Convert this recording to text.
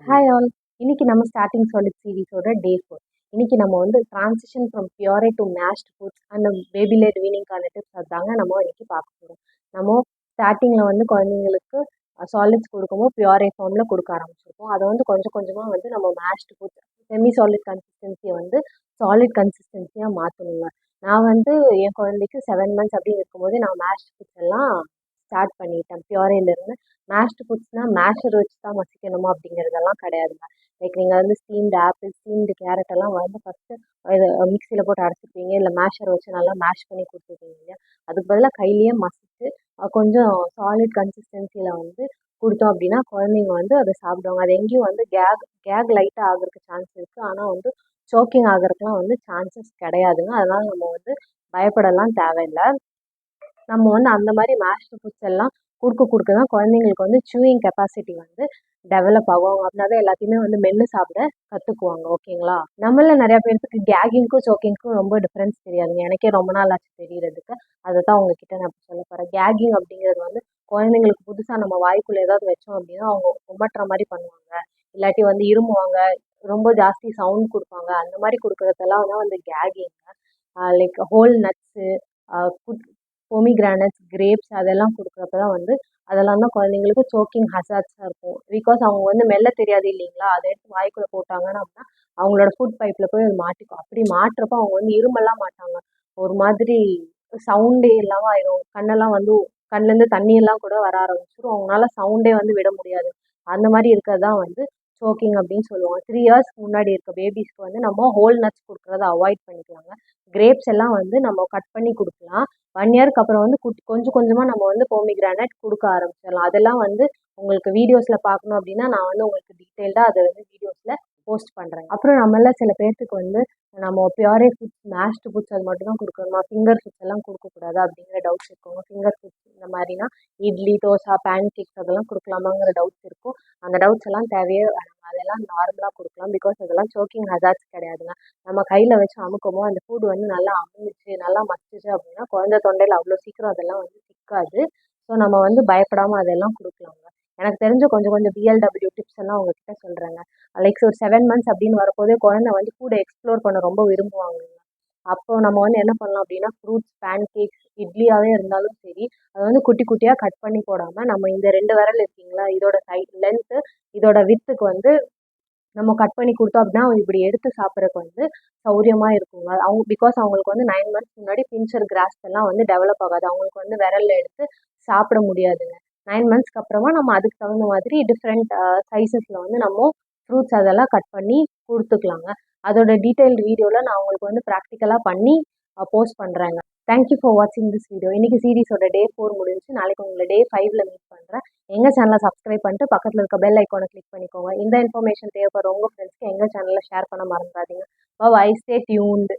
Hi all. இன்னைக்கு நம்ம starting solid சீரிஸோட டே 4. இன்னைக்கு நம்ம வந்து transition from puree to mashed foods and baby led வீனிங்கான டிப்ஸ் அதாங்க நம்ம இன்னைக்கு பார்க்க போகிறோம். நம்ம ஸ்டார்டிங்கில் வந்து குழந்தைங்களுக்கு சாலிட்ஸ் கொடுக்கும்போது பியூரே ஃபார்மில் கொடுக்க ஆரம்பிச்சிருக்கோம். அதை வந்து கொஞ்சம் கொஞ்சமாக வந்து நம்ம மேஷ்ட் ஃபுட்ஸ் செமி சாலிட் கன்சிஸ்டன்சியை வந்து சாலிட் கன்சிஸ்டன்சியாக மாற்றணுங்க. நான் வந்து என் குழந்தைக்கு 7 மந்த்ஸ் அப்படின்னு இருக்கும்போது நான் மேஷ்ட் ஃபுட்ஸ் எல்லாம் ஸ்டார்ட் பண்ணிட்டேன் பியூரேலேருந்து. மேஷ்டு ஃபுட்ஸ்னால் மேஷர் வச்சு தான் மசிக்கணுமா அப்படிங்கிறதெல்லாம் கிடையாதுங்க. லைக் நீங்கள் வந்து ஸ்டீம்டு ஆப்பிள், ஸ்டீம்டு கேரட் எல்லாம் வந்து ஃபஸ்ட்டு இது மிக்சியில் போட்டு அரைச்சிப்பீங்க, இல்லை மேஷர் வச்சு நல்லா மேஷ் பண்ணி கொடுத்துருப்பீங்க இல்லையா? அதுக்கு பதிலாக கையிலேயே மசிச்சு கொஞ்சம் சாலிட் கன்சிஸ்டன்சியில் வந்து கொடுத்தோம் அப்படின்னா குழந்தைங்க வந்து அதை சாப்பிடுவாங்க. அது எங்கேயும் வந்து கேக் லைட்டாக ஆகிறதுக்கு சான்ஸ் இருக்குது, ஆனால் வந்து சோக்கிங் ஆகிறதுக்குலாம் வந்து சான்சஸ் கிடையாதுங்க. அதனால் நம்ம வந்து பயப்படலாம் தேவையில்லை. நம்ம வந்து அந்த மாதிரி மேஷ்டு ஃபுட்ஸ் எல்லாம் கொடுக்க தான் குழந்தைங்களுக்கு வந்து சூயிங் கெப்பாசிட்டி வந்து டெவலப் ஆகும். அப்படின்னா தான் எல்லாத்தையுமே வந்து மென்று சாப்பிட கற்றுக்குவாங்க. ஓகேங்களா? நம்மள நிறையா பேர்த்துக்கு கேகிங்க்கும் சோக்கிங்க்கும் ரொம்ப டிஃப்ரென்ஸ் தெரியாதுங்க. எனக்கே ரொம்ப நாள் ஆச்சு தெரியறதுக்கு. அதை தான் உங்ககிட்ட நான் இப்போ சொல்ல போகிறேன். கேகிங் அப்படிங்கிறது வந்து குழந்தைங்களுக்கு புதுசாக நம்ம வாய்க்குள்ளே ஏதாவது வச்சோம் அப்படின்னா அவங்க உமட்டுற மாதிரி பண்ணுவாங்க, இல்லாட்டி வந்து இருமுவாங்க, ரொம்ப ஜாஸ்தி சவுண்ட் கொடுப்பாங்க. அந்த மாதிரி கொடுக்குறதெல்லாம் வந்து கேகிங். லைக் ஹோல் நட்ஸு, பொமிகிரானட்ஸ், கிரேப்ஸ் அதெல்லாம் கொடுக்குறப்ப தான் வந்து அதெல்லாம் தான் குழந்தைங்களுக்கு சோக்கிங் ஹசார்ட்ஸாக இருக்கும். பிகாஸ் அவங்க வந்து மெல்ல தெரியாது இல்லைங்களா? அதை எடுத்து வாய்க்குள்ளே போட்டாங்கன்னா அப்படின்னா அவங்களோட ஃபுட் பைப்பில் போய் அது மாட்டிக்கும். அப்படி மாட்டுறப்போ அவங்க வந்து இருமெல்லாம் மாட்டாங்க, ஒரு மாதிரி சவுண்டே இல்லாமல் ஆயிடும். கண்ணெல்லாம் வந்து கண்லேருந்து தண்ணியெல்லாம் கூட வர ஆரம்பிச்சிடும். அவங்களால சவுண்டே வந்து விட முடியாது. அந்த மாதிரி இருக்கிறது தான் வந்து சோக்கிங் அப்படின்னு சொல்லுவாங்க. 3 இயர்ஸ்க்கு முன்னாடி இருக்க பேபிஸ்க்கு வந்து நம்ம ஹோல் நட்ஸ் கொடுக்குறத அவாய்ட் பண்ணிக்கலாங்க. கிரேப்ஸ் எல்லாம் வந்து நம்ம கட் பண்ணி கொடுக்கலாம். 1 இயர்க்கு அப்புறம் வந்து கொஞ்சம் கொஞ்சமாக நம்ம வந்து பொமிகிரானட் கொடுக்க ஆரம்பிச்சிடலாம். அதெல்லாம் வந்து உங்களுக்கு வீடியோஸில் பார்க்கணும் அப்படின்னா நான் வந்து உங்களுக்கு டீட்டெயில்டாக அதை வந்து வீடியோஸில் போஸ்ட் பண்ணுறேன். அப்புறம் நம்மள சில பேர்த்துக்கு வந்து நம்ம பியூரே ஃபுட்ஸ், மேஷ்டு ஃபுட்ஸ் அது மட்டும் தான் கொடுக்கணுமா, ஃபிங்கர் ஃபுட்ஸ் எல்லாம் கொடுக்கக்கூடாது அப்படிங்கிற டவுட்ஸ் இருக்கும். ஃபிங்கர் ஃபுட்ஸ் இந்த மாதிரினா இட்லி, தோசை, பேன் கேக்ஸ் அதெல்லாம் கொடுக்கலாமாங்கிற டவுட்ஸ் இருக்கும். அந்த டவுட்ஸ் எல்லாம் தேவையே வேணாம். அதெல்லாம் நார்மலாக கொடுக்கலாம். பிகாஸ் அதெல்லாம் சோக்கிங் ஹசார்ட்ஸ் கிடையாதுங்க. நம்ம கையில் வச்சு அமுக்கமோ அந்த ஃபுட் வந்து நல்லா அமுச்சு நல்லா மசிச்சு அப்படின்னா குழந்தை தொண்டையில் அவ்வளோ சீக்கிரம் அதெல்லாம் வந்து சிக்காது. ஸோ நம்ம வந்து பயப்படாமல் அதெல்லாம் கொடுக்கலாங்க. எனக்கு தெரிஞ்ச கொஞ்சம் கொஞ்சம் பிஎல்டபிள்யூ டிப்ஸ் எல்லாம் உங்ககிட்ட சொல்கிறேங்க. லைக் ஒரு 7 மந்த்ஸ் அப்படின்னு வரப்போதே குழந்தை வந்து ஃபுட்டை எக்ஸ்ப்ளோர் பண்ண ரொம்ப விரும்புவாங்க. அப்போ நம்ம வந்து என்ன பண்ணலாம் அப்படின்னா ஃப்ரூட்ஸ், பேன் கேக்ஸ், இட்லியாகவே இருந்தாலும் சரி, அதை வந்து குட்டி குட்டியாக கட் பண்ணி போடாமல் நம்ம இந்த 2 விரல் இருக்கீங்களா, இதோட லென்த்து, இதோட வித்துக்கு வந்து நம்ம கட் பண்ணி கொடுத்தோம் அப்படின்னா அவங்க இப்படி எடுத்து சாப்பிட்றதுக்கு வந்து சௌரியமாக இருக்குங்க. அவங்க பிகாஸ் அவங்களுக்கு வந்து 9 மந்த்ஸ் முன்னாடி பிஞ்சர் கிராஸ்ப் எல்லாம் வந்து டெவலப் ஆகாது. அவங்களுக்கு வந்து விரல்ல எடுத்து சாப்பிட முடியாதுங்க. 9 மந்த்ஸ்க்கு அப்புறமா நம்ம அதுக்கு தகுந்த மாதிரி டிஃப்ரெண்ட் சைஸஸில் வந்து நம்ம ஃப்ரூட்ஸ் அதெல்லாம் கட் பண்ணி கொடுத்துக்கலாங்க. அதோட டீட்டெயில்டு வீடியோவில் நான் உங்களுக்கு வந்து ப்ராக்டிக்கலாக பண்ணி போஸ்ட் பண்ணுறேங்க. தேங்க்யூ ஃபார் வாட்சிங் திஸ் வீடியோ. இன்றைக்கி சீரிஸோட டே 4 முடிஞ்சு. நாளைக்கு உங்களை டே 5ல் மீட் பண்ணுறேன். எங்கள் சேனலை சப்ஸ்கிரைப் பண்ணிட்டு பக்கத்தில் இருக்க பெல் ஐக்கானை கிளிக் பண்ணிக்கோங்க. இந்த இன்ஃபர்மேஷன் தேவைப்படுற உங்கள் ஃப்ரெண்ட்ஸ்க்கு எங்கள் சேனலில் ஷேர் பண்ண மறந்துடாதீங்க. பாய், ஸ்டே டியூன்டு.